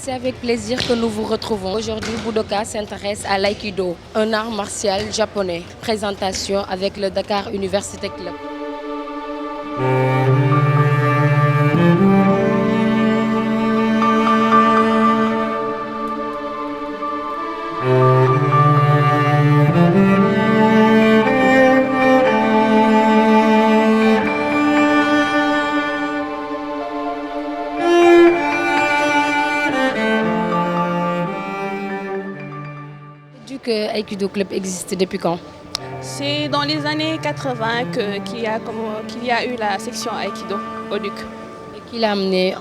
C'est avec plaisir que nous vous retrouvons. Aujourd'hui, Boudoka s'intéresse à l'aïkido, un art martial japonais. Présentation avec le Dakar Université Club. Que Aikido Club existe depuis quand? C'est dans les années 80 qu'il y a eu la section Aikido au Duc. Et qui l'a amené?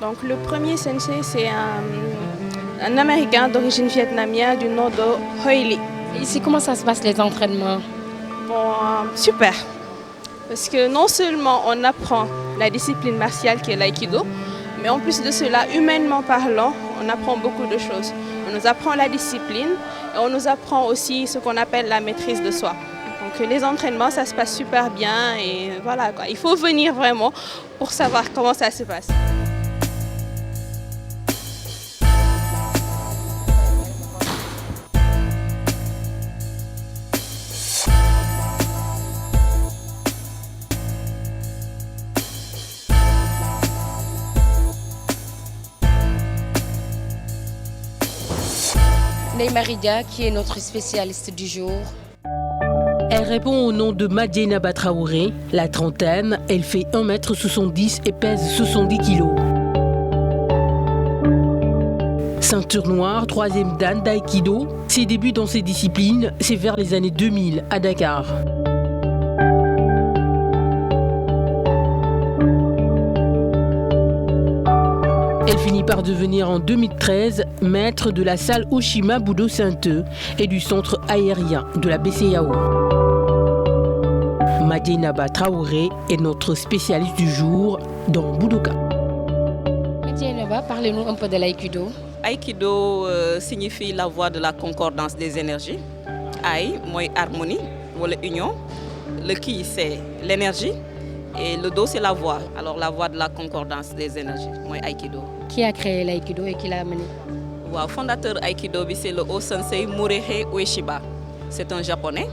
Donc le premier sensei, c'est un Américain d'origine vietnamienne du nom de Hoi Lee. Et ici, comment ça se passe les entraînements? Bon, super. Parce que non seulement on apprend la discipline martiale qui est l'aïkido, mais en plus de cela, humainement parlant, on apprend beaucoup de choses. On nous apprend la discipline et on nous apprend aussi ce qu'on appelle la maîtrise de soi. Donc les entraînements, ça se passe super bien et voilà quoi. Il faut venir vraiment pour savoir comment ça se passe. Neymarida, qui est notre spécialiste du jour. Elle répond au nom de Madjenaba Traoré. La trentaine, elle fait 1m70 et pèse 70 kg. Ceinture noire, 3e dan d'aïkido. Ses débuts dans ces disciplines, c'est vers les années 2000 à Dakar. Elle finit par devenir en 2013 maître de la salle Oshima Budo Sainte et du centre aérien de la BCAO. Madjenaba Traoré est notre spécialiste du jour dans Boudoka. Madjenaba, parlez-nous un peu de l'aïkido. Aikido signifie la voie de la concordance des énergies. Ai, moi harmonie, ou union. Le ki, c'est l'énergie. Et le do, c'est la voie. Alors la voie de la concordance des énergies. Moi, Aikido. Qui a créé l'aïkido et qui l'a amené? Le fondateur Aikido, c'est le Haut-Sensei Murehe Ueshiba. C'est un japonais.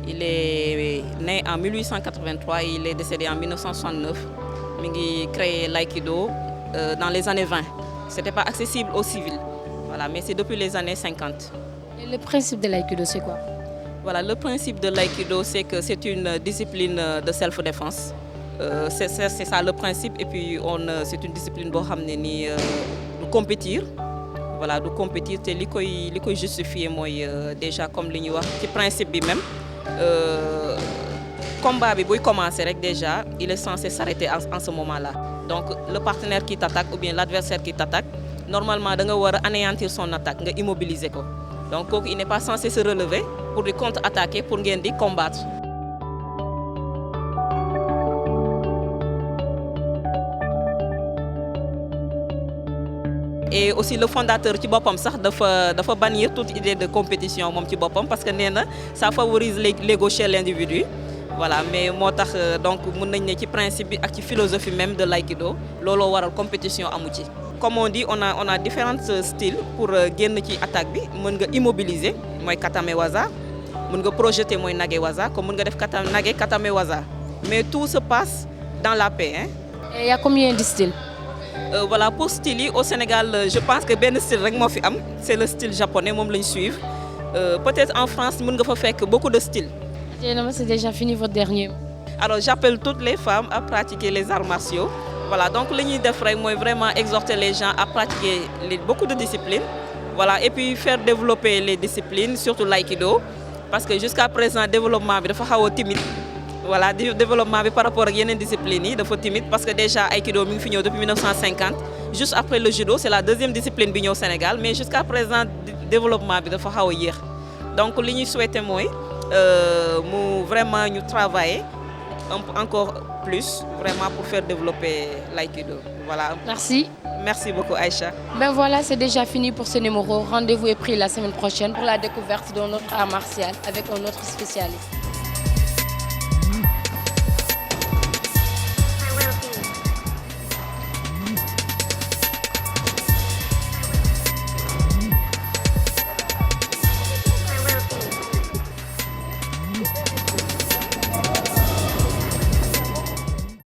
Il est né en 1883 et il est décédé en 1969. Il a créé l'aïkido dans les années 20. Ce n'était pas accessible aux civils. Voilà, mais c'est depuis les années 50. Et le principe de l'aïkido, c'est quoi? Voilà, le principe de l'aïkido, c'est que c'est une discipline de self-défense. C'est ça le principe. Et puis, c'est une discipline de compétir. Voilà, de compétir, c'est ce qui justifie déjà comme le principe même. Combat bi commencer déjà, il est censé s'arrêter en ce moment-là. Donc, le partenaire qui t'attaque ou bien l'adversaire qui t'attaque, normalement, tu dois anéantir son attaque, immobiliser. Donc, il n'est pas censé se relever pour contre-attaquer, pour combattre. Et aussi le fondateur ci bopam sax dafa bannir toute idée de compétition mom ci bopam parce que ça favorise l'ego chez l'individu. Voilà, mais motax donc mën nañ né ci principe bi ak ci philosophie même de l'aïkido lolo waral compétition amu ci. Comme on dit, on a différents styles pour gagner ci attaque bi, mën nga immobiliser moy katame waza, mën nga projeter moy nage waza, comme mën nga def katame waza. Mais tout se passe dans la paix, hein. Et il y a combien de styles? Voilà, pour style au Sénégal, je pense que ben style rek mo fi am, c'est le style japonais mom lañ suivre. Peut-être en France, mën nga fa fekk beaucoup de styles. C'est déjà fini votre dernier. Alors j'appelle toutes les femmes à pratiquer les arts martiaux. Voilà, donc ce que je fais, c'est vraiment exhorter les gens à pratiquer beaucoup de disciplines. Voilà, et puis faire développer les disciplines, surtout l'aïkido. Parce que jusqu'à présent, le développement est timide. Voilà, le développement par rapport à une discipline est timide parce que déjà l'aïkido est fini depuis 1950. Juste après le judo, c'est la deuxième discipline au Sénégal. Mais jusqu'à présent, le développement est timide. Donc, ce que je souhaite, c'est vraiment nous travailler encore plus vraiment pour faire développer l'aïkido. Voilà. Merci. Merci beaucoup Aïcha. Ben voilà, c'est déjà fini pour ce numéro. Rendez-vous est pris la semaine prochaine pour la découverte d'un autre art martial avec un autre spécialiste.